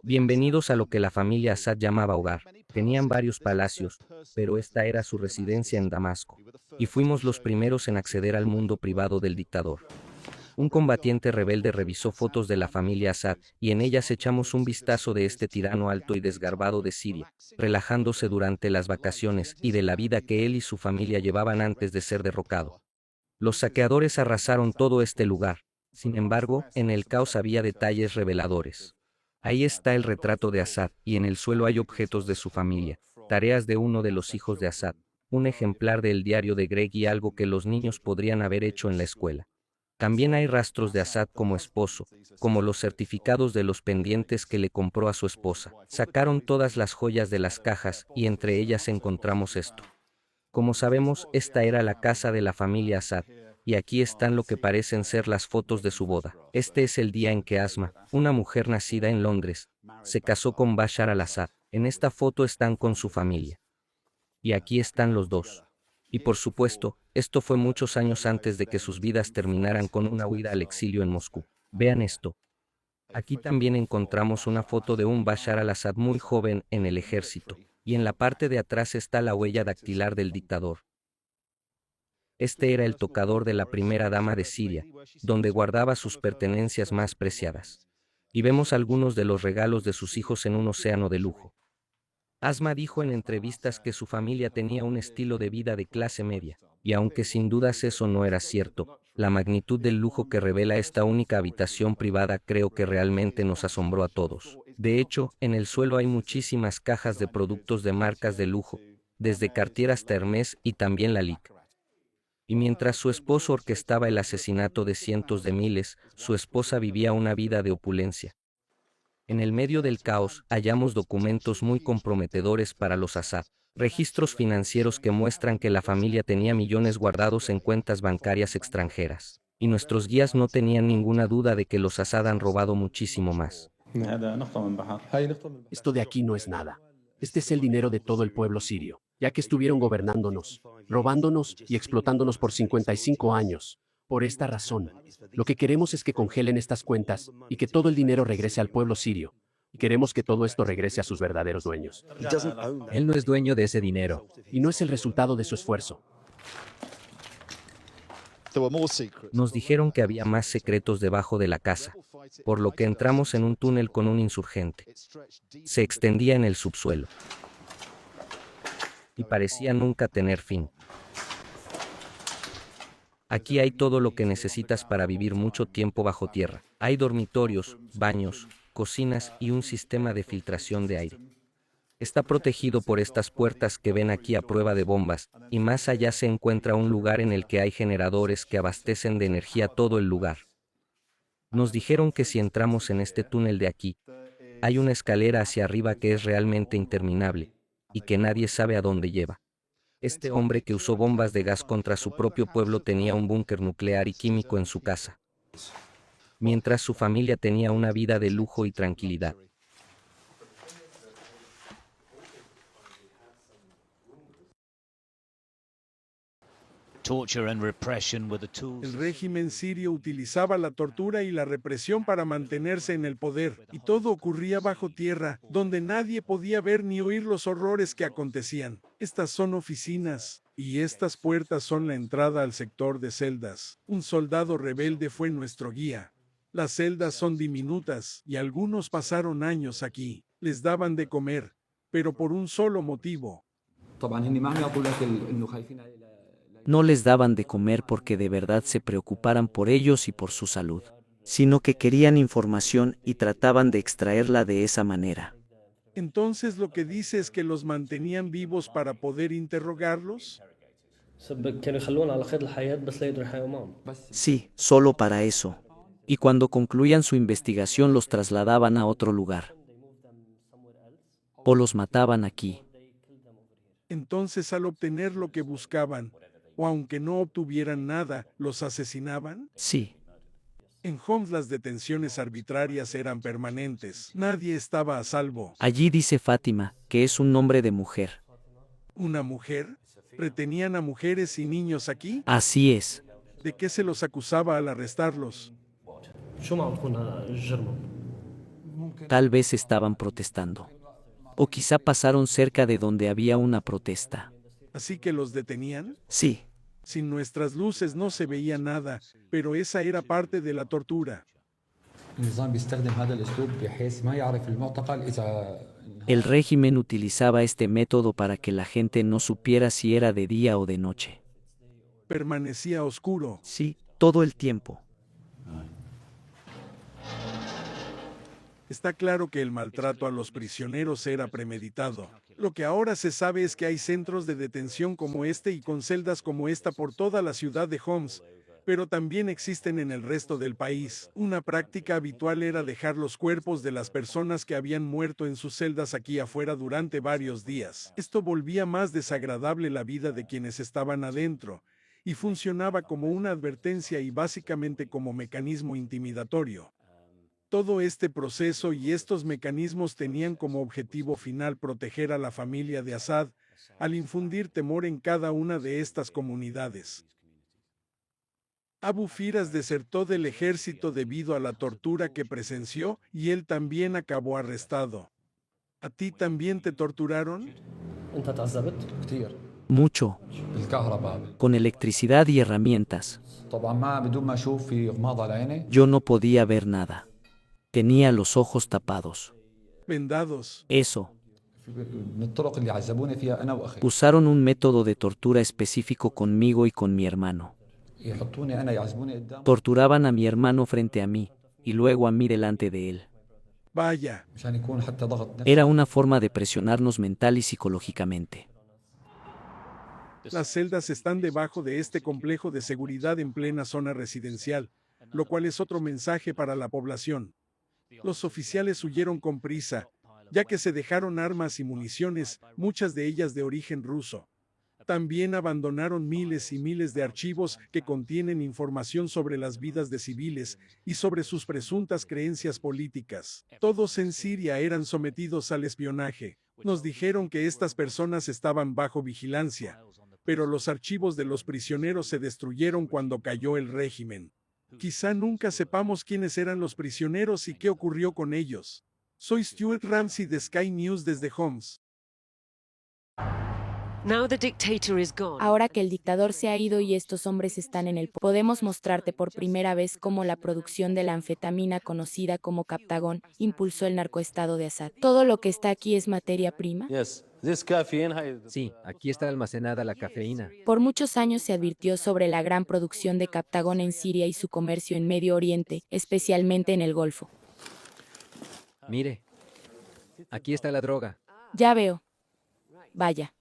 Bienvenidos a lo que la familia Assad llamaba hogar. Tenían varios palacios, pero esta era su residencia en Damasco. Y fuimos los primeros en acceder al mundo privado del dictador. Un combatiente rebelde revisó fotos de la familia Assad, y en ellas echamos un vistazo de este tirano alto y desgarbado de Siria, relajándose durante las vacaciones y de la vida que él y su familia llevaban antes de ser derrocado. Los saqueadores arrasaron todo este lugar. Sin embargo, en el caos había detalles reveladores. Ahí está el retrato de Assad, y en el suelo hay objetos de su familia, tareas de uno de los hijos de Assad, un ejemplar del diario de Greg y algo que los niños podrían haber hecho en la escuela. También hay rastros de Assad como esposo, como los certificados de los pendientes que le compró a su esposa. Sacaron todas las joyas de las cajas y entre ellas encontramos esto. Como sabemos, esta era la casa de la familia Assad, y aquí están lo que parecen ser las fotos de su boda. Este es el día en que Asma, una mujer nacida en Londres, se casó con Bashar al-Assad. En esta foto están con su familia. Y aquí están los dos. Y por supuesto, esto fue muchos años antes de que sus vidas terminaran con una huida al exilio en Moscú. Vean esto. Aquí también encontramos una foto de un Bashar al-Assad muy joven en el ejército, y en la parte de atrás está la huella dactilar del dictador. Este era el tocador de la primera dama de Siria, donde guardaba sus pertenencias más preciadas. Y vemos algunos de los regalos de sus hijos en un océano de lujo. Asma dijo en entrevistas que su familia tenía un estilo de vida de clase media, y aunque sin dudas eso no era cierto, la magnitud del lujo que revela esta única habitación privada creo que realmente nos asombró a todos. De hecho, en el suelo hay muchísimas cajas de productos de marcas de lujo, desde Cartier hasta Hermès y también Lalique. Y mientras su esposo orquestaba el asesinato de cientos de miles, su esposa vivía una vida de opulencia. En el medio del caos, hallamos documentos muy comprometedores para los Assad, registros financieros que muestran que la familia tenía millones guardados en cuentas bancarias extranjeras. Y nuestros guías no tenían ninguna duda de que los Assad han robado muchísimo más. Esto de aquí no es nada. Este es el dinero de todo el pueblo sirio, ya que estuvieron gobernándonos, robándonos y explotándonos por 55 años. Por esta razón, lo que queremos es que congelen estas cuentas y que todo el dinero regrese al pueblo sirio. Y queremos que todo esto regrese a sus verdaderos dueños. Él no es dueño de ese dinero. Y no es el resultado de su esfuerzo. Nos dijeron que había más secretos debajo de la casa, por lo que entramos en un túnel con un insurgente. Se extendía en el subsuelo y parecía nunca tener fin. Aquí hay todo lo que necesitas para vivir mucho tiempo bajo tierra. Hay dormitorios, baños, cocinas y un sistema de filtración de aire. Está protegido por estas puertas que ven aquí a prueba de bombas, y más allá se encuentra un lugar en el que hay generadores que abastecen de energía todo el lugar. Nos dijeron que si entramos en este túnel de aquí, hay una escalera hacia arriba que es realmente interminable, y que nadie sabe a dónde lleva. Este hombre que usó bombas de gas contra su propio pueblo tenía un búnker nuclear y químico en su casa, mientras su familia tenía una vida de lujo y tranquilidad. El régimen sirio utilizaba la tortura y la represión para mantenerse en el poder, y todo ocurría bajo tierra, donde nadie podía ver ni oír los horrores que acontecían. Estas son oficinas, y estas puertas son la entrada al sector de celdas. Un soldado rebelde fue nuestro guía. Las celdas son diminutas, y algunos pasaron años aquí. Les daban de comer, pero por un solo motivo. No les daban de comer porque de verdad se preocuparan por ellos y por su salud, sino que querían información y trataban de extraerla de esa manera. Entonces lo que dice es que los mantenían vivos para poder interrogarlos. Sí, solo para eso. Y cuando concluían su investigación los trasladaban a otro lugar. O los mataban aquí. Entonces al obtener lo que buscaban, o aunque no obtuvieran nada, los asesinaban. Sí. En Homs las detenciones arbitrarias eran permanentes. Nadie estaba a salvo. Allí dice Fátima, que es un nombre de mujer. ¿Una mujer? ¿Retenían a mujeres y niños aquí? Así es. ¿De qué se los acusaba al arrestarlos? Tal vez estaban protestando. O quizá pasaron cerca de donde había una protesta. ¿Así que los detenían? Sí, Sin nuestras luces no se veía nada, pero esa era parte de la tortura. النظام بيستخدم هذا الأسلوب بحيث ما يعرف المعتقل إذا el régimen utilizaba este método para que la gente no supiera si era de día o de noche. Permanecía oscuro. Sí, todo el tiempo. Está claro que el maltrato a los prisioneros era premeditado. Lo que ahora se sabe es que hay centros de detención como este y con celdas como esta por toda la ciudad de Homs, pero también existen en el resto del país. Una práctica habitual era dejar los cuerpos de las personas que habían muerto en sus celdas aquí afuera durante varios días. Esto volvía más desagradable la vida de quienes estaban adentro, y funcionaba como una advertencia y básicamente como mecanismo intimidatorio. Todo este proceso y estos mecanismos tenían como objetivo final proteger a la familia de Assad, al infundir temor en cada una de estas comunidades. Abu Firas desertó del ejército debido a la tortura que presenció y él también acabó arrestado. ¿A ti también te torturaron? أنت تعذبت كثير Mucho, بالكهرباء con electricidad y herramientas. طبعا ما بدون ما أشوف في غماض على عيني Yo no podía ver nada. Tenía los ojos tapados. Vendados. Eso, من الطرق اللي عذبوني فيها أنا وأخي usaron un método de tortura específico conmigo y con mi hermano. يحطوني أنا يعذبوني قدام Torturaban a mi hermano frente a mí, y luego a mí delante de él. Vaya, مشان يكون حتى ضغط نفسي Era una forma de presionarnos mental y psicológicamente. las celdas están debajo de este complejo de seguridad en plena zona residencial, lo cual es otro mensaje para la población. Los oficiales huyeron con prisa, ya que se dejaron armas y municiones, muchas de ellas de origen ruso. También abandonaron miles y miles de archivos que contienen información sobre las vidas de civiles y sobre sus presuntas creencias políticas. Todos en Siria eran sometidos al espionaje. Nos dijeron que estas personas estaban bajo vigilancia, pero los archivos de los prisioneros se destruyeron cuando cayó el régimen. Quizá nunca sepamos quiénes eran los prisioneros y qué ocurrió con ellos. Soy Stuart Ramsey de Sky News desde Homs. Ahora que el dictador se ha ido y estos hombres están en el poder, podemos mostrarte por primera vez cómo la producción de la anfetamina conocida como Captagon impulsó el narcoestado de Assad. Todo lo que está aquí es materia prima. Sí, aquí está almacenada la cafeína. Por muchos años se advirtió sobre la gran producción de Captagon en Siria y su comercio en Medio Oriente, especialmente en el Golfo. Mire, aquí está la droga. Ya veo. Vaya.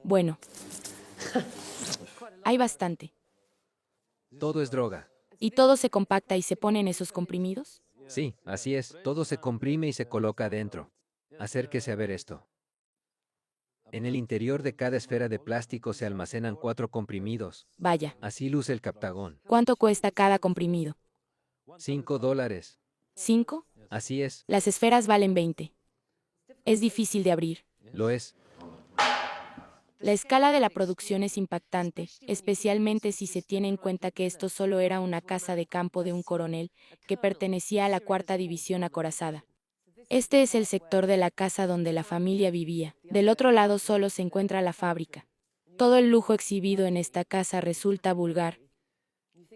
Bueno. Hay bastante. Todo es droga. ¿Y todo se compacta y se pone en esos comprimidos? Sí, así es. Todo se comprime y se coloca adentro. Acérquese a ver esto. En el interior de cada esfera de plástico se almacenan 4 comprimidos. Vaya. Así luce el Captagón. ¿Cuánto cuesta cada comprimido? $5. ¿5? Así es, Las esferas valen 20. Es difícil de abrir. lo es. La escala de la producción es impactante, especialmente si se tiene en cuenta que esto solo era una casa de campo de un coronel que pertenecía a la 4ª División acorazada. Este es el sector de la casa donde la familia vivía. Del otro lado solo se encuentra la fábrica. Todo el lujo exhibido en esta casa resulta vulgar.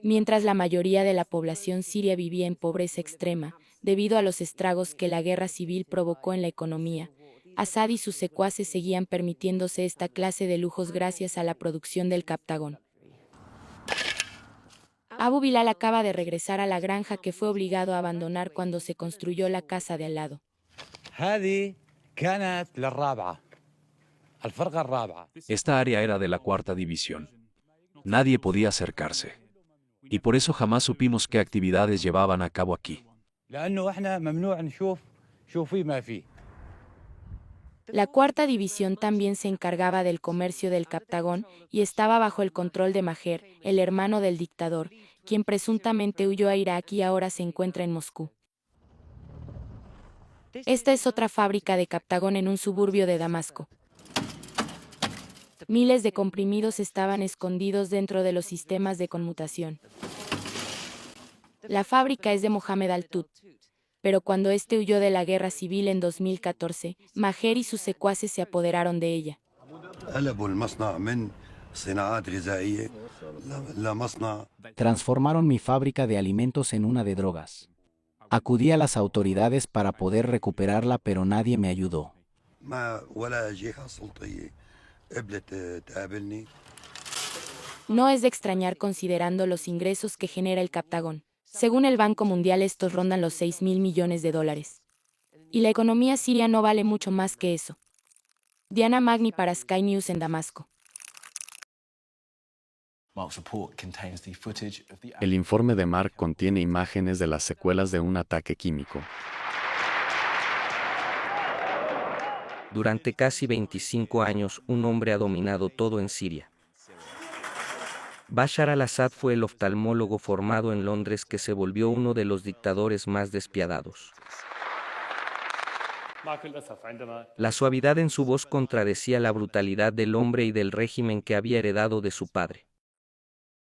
Mientras la mayoría de la población siria vivía en pobreza extrema, debido a los estragos que la guerra civil provocó en la economía, Assad y sus secuaces seguían permitiéndose esta clase de lujos gracias a la producción del Captagón. Abu Bilal acaba de regresar a la granja que fue obligado a abandonar cuando se construyó la casa de al lado. Esta área era de la 4ª división. Nadie podía acercarse. Y por eso jamás supimos qué actividades llevaban a cabo aquí. La 4ª División también se encargaba del comercio del Captagón y estaba bajo el control de Maher, el hermano del dictador, quien presuntamente huyó a Irak y ahora se encuentra en Moscú. Esta es otra fábrica de Captagón en un suburbio de Damasco. Miles de comprimidos estaban escondidos dentro de los sistemas de conmutación. La fábrica es de Mohamed Al-Tut, pero cuando este huyó de la guerra civil en 2014, Maher y sus secuaces se apoderaron de ella. Transformaron mi fábrica de alimentos en una de drogas. Acudí a las autoridades para poder recuperarla, pero nadie me ayudó. No es de extrañar considerando los ingresos que genera el Captagón. Según el Banco Mundial, estos rondan los 6.000 millones de dólares. Y la economía siria no vale mucho más que eso. Diana Magni para Sky News en Damasco. El informe de Mark contiene imágenes de las secuelas de un ataque químico. Durante casi 25 años, un hombre ha dominado todo en Siria. Bashar al-Assad fue el oftalmólogo formado en Londres que se volvió uno de los dictadores más despiadados. La suavidad en su voz contradecía la brutalidad del hombre y del régimen que había heredado de su padre.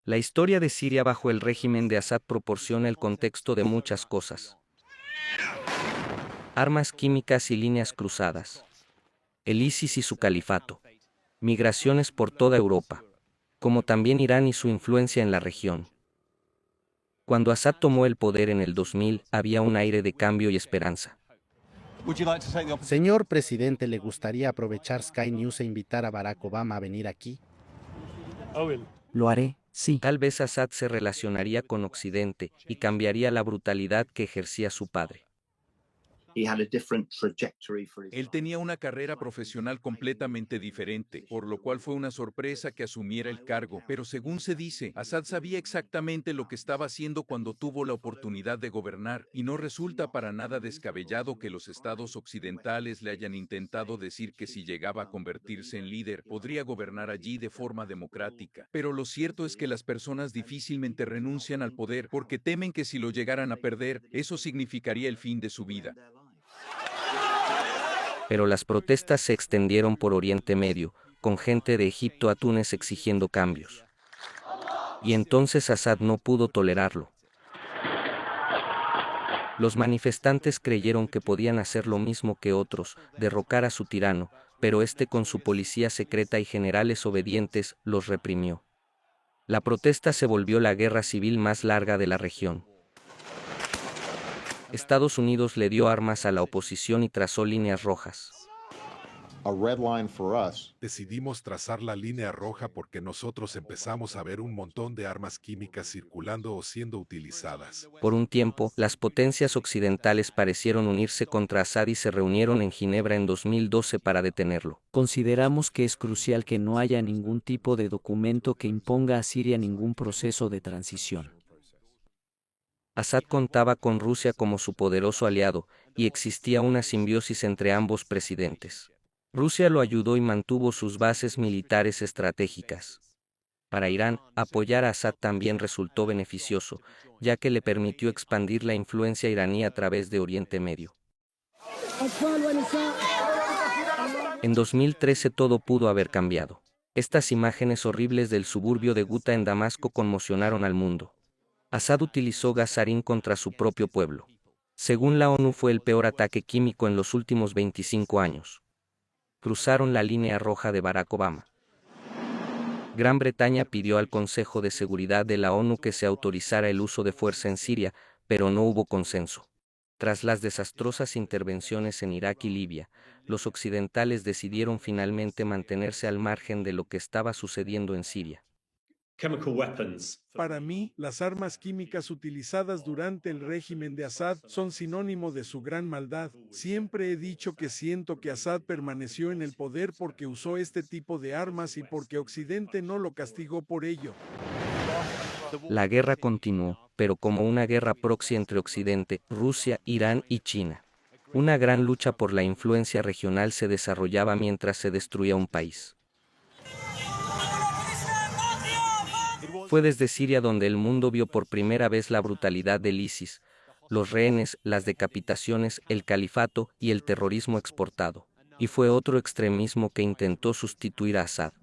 La historia de Siria bajo el régimen de Assad proporciona el contexto de muchas cosas. Armas químicas y líneas cruzadas. El ISIS y su califato. Migraciones por toda Europa, como también Irán y su influencia en la región. Cuando Assad tomó el poder en el 2000, había un aire de cambio y esperanza. Señor presidente, ¿le gustaría aprovechar Sky News e invitar a Barack Obama a venir aquí? Lo haré, sí. Tal vez Assad se relacionaría con Occidente y cambiaría la brutalidad que ejercía su padre. Él tenía una carrera profesional completamente diferente, por lo cual fue una sorpresa que asumiera el cargo. Pero según se dice, Assad sabía exactamente lo que estaba haciendo cuando tuvo la oportunidad de gobernar, y no resulta para nada descabellado que los estados occidentales le hayan intentado decir que si llegaba a convertirse en líder, podría gobernar allí de forma democrática. Pero lo cierto es que las personas difícilmente renuncian al poder porque temen que si lo llegaran a perder, eso significaría el fin de su vida. Pero las protestas se extendieron por Oriente Medio, con gente de Egipto a Túnez exigiendo cambios. Y entonces Assad no pudo tolerarlo. Los manifestantes creyeron que podían hacer lo mismo que otros, derrocar a su tirano, pero este con su policía secreta y generales obedientes los reprimió. La protesta se volvió la guerra civil más larga de la región. Estados Unidos le dio armas a la oposición y trazó líneas rojas. Decidimos trazar la línea roja porque nosotros empezamos a ver un montón de armas químicas circulando o siendo utilizadas. Por un tiempo, las potencias occidentales parecieron unirse contra Assad y se reunieron en Ginebra en 2012 para detenerlo. Consideramos que es crucial que no haya ningún tipo de documento que imponga a Siria ningún proceso de transición. Assad contaba con Rusia como su poderoso aliado, y existía una simbiosis entre ambos presidentes. Rusia lo ayudó y mantuvo sus bases militares estratégicas. Para Irán, apoyar a Assad también resultó beneficioso, ya que le permitió expandir la influencia iraní a través de Oriente Medio. En 2013 todo pudo haber cambiado. Estas imágenes horribles del suburbio de Guta en Damasco conmocionaron al mundo. Assad utilizó gas sarín contra su propio pueblo. Según la ONU, fue el peor ataque químico en los últimos 25 años. Cruzaron la línea roja de Barack Obama. Gran Bretaña pidió al Consejo de Seguridad de la ONU que se autorizara el uso de fuerza en Siria, pero no hubo consenso. Tras las desastrosas intervenciones en Irak y Libia, los occidentales decidieron finalmente mantenerse al margen de lo que estaba sucediendo en Siria. Para mí, las armas químicas utilizadas durante el régimen de Assad son sinónimo de su gran maldad. Siempre he dicho que siento que Assad permaneció en el poder porque usó este tipo de armas y porque Occidente no lo castigó por ello. La guerra continuó, pero como una guerra proxy entre Occidente, Rusia, Irán y China. Una gran lucha por la influencia regional se desarrollaba mientras se destruía un país. Fue desde Siria donde el mundo vio por primera vez la brutalidad del ISIS, los rehenes, las decapitaciones, el califato y el terrorismo exportado. Y fue otro extremismo que intentó sustituir a Assad.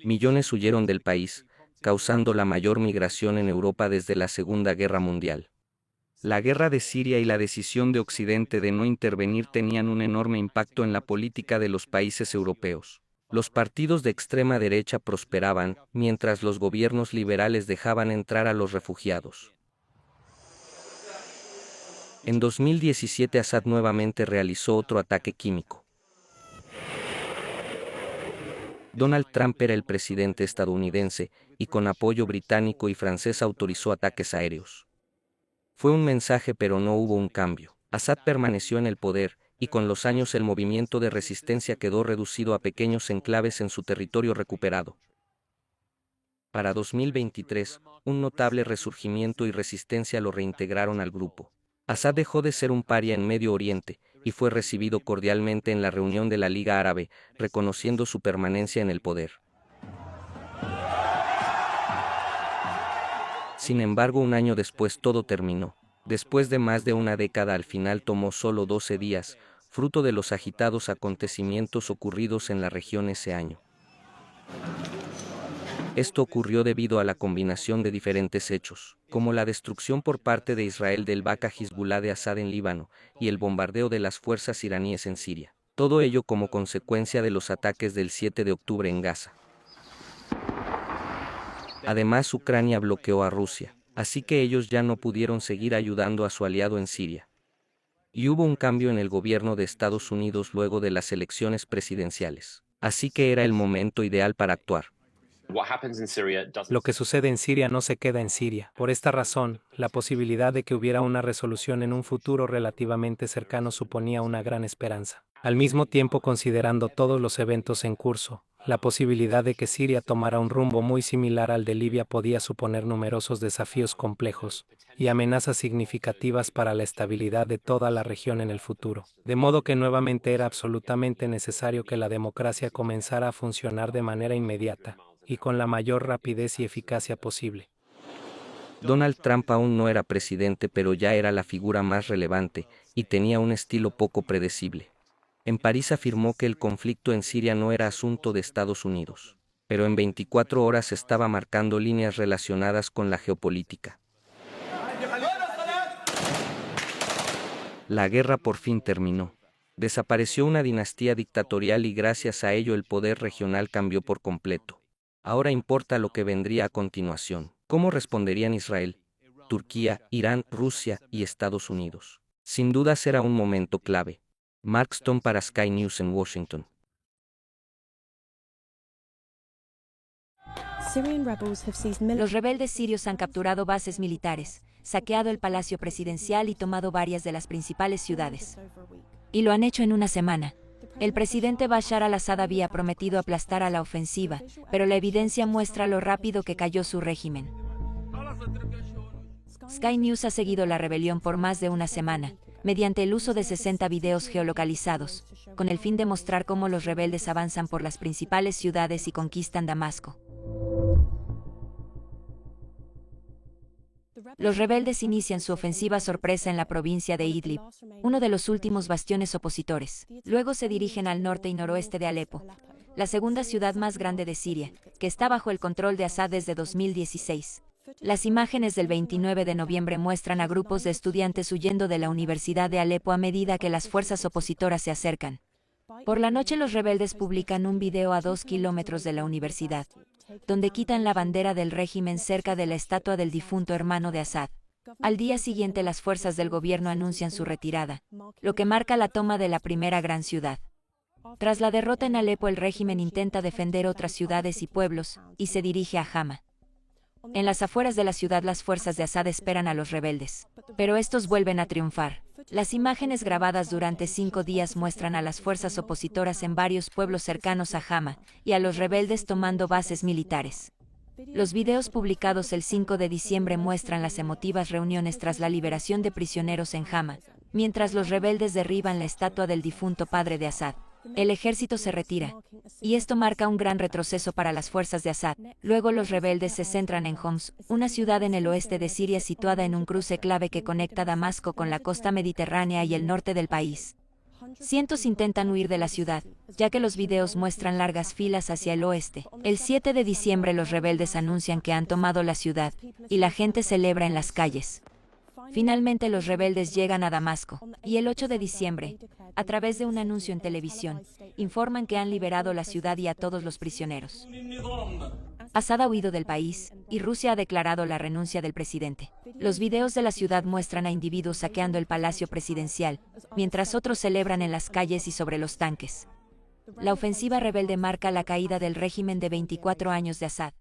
Millones huyeron del país, causando la mayor migración en Europa desde la Segunda Guerra Mundial. La guerra de Siria y la decisión de Occidente de no intervenir tenían un enorme impacto en la política de los países europeos. Los partidos de extrema derecha prosperaban, mientras los gobiernos liberales dejaban entrar a los refugiados. En 2017 Assad nuevamente realizó otro ataque químico. Donald Trump era el presidente estadounidense, y con apoyo británico y francés autorizó ataques aéreos. Fue un mensaje pero no hubo un cambio. Assad permaneció en el poder, y con los años el movimiento de resistencia quedó reducido a pequeños enclaves en su territorio recuperado. Para 2023, un notable resurgimiento y resistencia lo reintegraron al grupo. Assad dejó de ser un paria en Medio Oriente, y fue recibido cordialmente en la reunión de la Liga Árabe, reconociendo su permanencia en el poder. Sin embargo, un año después todo terminó. Después de más de una década, al final tomó solo 12 días, fruto de los agitados acontecimientos ocurridos en la región ese año. Esto ocurrió debido a la combinación de diferentes hechos, como la destrucción por parte de Israel del Baka Hezbollah de Assad en Líbano, y el bombardeo de las fuerzas iraníes en Siria. Todo ello como consecuencia de los ataques del 7 de octubre en Gaza. Además, Ucrania bloqueó a Rusia, así que ellos ya no pudieron seguir ayudando a su aliado en Siria. Y hubo un cambio en el gobierno de Estados Unidos luego de las elecciones presidenciales. Así que era el momento ideal para actuar. Lo que sucede en Siria no se queda en Siria. Por esta razón, la posibilidad de que hubiera una resolución en un futuro relativamente cercano suponía una gran esperanza. Al mismo tiempo, considerando todos los eventos en curso, la posibilidad de que Siria tomara un rumbo muy similar al de Libia podía suponer numerosos desafíos complejos y amenazas significativas para la estabilidad de toda la región en el futuro. De modo que nuevamente era absolutamente necesario que la democracia comenzara a funcionar de manera inmediata y con la mayor rapidez y eficacia posible. Donald Trump aún no era presidente, pero ya era la figura más relevante y tenía un estilo poco predecible. En París afirmó que el conflicto en Siria no era asunto de Estados Unidos, pero en 24 horas estaba marcando líneas relacionadas con la geopolítica. La guerra por fin terminó. Desapareció una dinastía dictatorial y gracias a ello el poder regional cambió por completo. Ahora importa lo que vendría a continuación. ¿Cómo responderían Israel, Turquía, Irán, Rusia y Estados Unidos? Sin duda será un momento clave. Mark Stone para Sky News en Washington. Los rebeldes sirios han capturado bases militares, saqueado el palacio presidencial y tomado varias de las principales ciudades. Y lo han hecho en una semana. El presidente Bashar al-Assad había prometido aplastar a la ofensiva, pero la evidencia muestra lo rápido que cayó su régimen. Sky News ha seguido la rebelión por más de una semana, mediante el uso de 60 videos geolocalizados, con el fin de mostrar cómo los rebeldes avanzan por las principales ciudades y conquistan Damasco. Los rebeldes inician su ofensiva sorpresa en la provincia de Idlib, uno de los últimos bastiones opositores. Luego se dirigen al norte y noroeste de Alepo, la segunda ciudad más grande de Siria, que está bajo el control de Assad desde 2016. Las imágenes del 29 de noviembre muestran a grupos de estudiantes huyendo de la Universidad de Alepo a medida que las fuerzas opositoras se acercan. Por la noche los rebeldes publican un video a 2 kilómetros de la universidad, donde quitan la bandera del régimen cerca de la estatua del difunto hermano de Assad. Al día siguiente las fuerzas del gobierno anuncian su retirada, lo que marca la toma de la primera gran ciudad. Tras la derrota en Alepo, el régimen intenta defender otras ciudades y pueblos, y se dirige a Hama. En las afueras de la ciudad las fuerzas de Assad esperan a los rebeldes, pero estos vuelven a triunfar. Las imágenes grabadas durante 5 días muestran a las fuerzas opositoras en varios pueblos cercanos a Hama, y a los rebeldes tomando bases militares. Los videos publicados el 5 de diciembre muestran las emotivas reuniones tras la liberación de prisioneros en Hama, mientras los rebeldes derriban la estatua del difunto padre de Assad. El ejército se retira, y esto marca un gran retroceso para las fuerzas de Assad. Luego los rebeldes se centran en Homs, una ciudad en el oeste de Siria situada en un cruce clave que conecta Damasco con la costa mediterránea y el norte del país. Cientos intentan huir de la ciudad, ya que los videos muestran largas filas hacia el oeste. El 7 de diciembre los rebeldes anuncian que han tomado la ciudad, y la gente celebra en las calles. Finalmente los rebeldes llegan a Damasco, y el 8 de diciembre, a través de un anuncio en televisión, informan que han liberado la ciudad y a todos los prisioneros. Asad ha huido del país, y Rusia ha declarado la renuncia del presidente. Los videos de la ciudad muestran a individuos saqueando el palacio presidencial, mientras otros celebran en las calles y sobre los tanques. La ofensiva rebelde marca la caída del régimen de 24 años de Asad.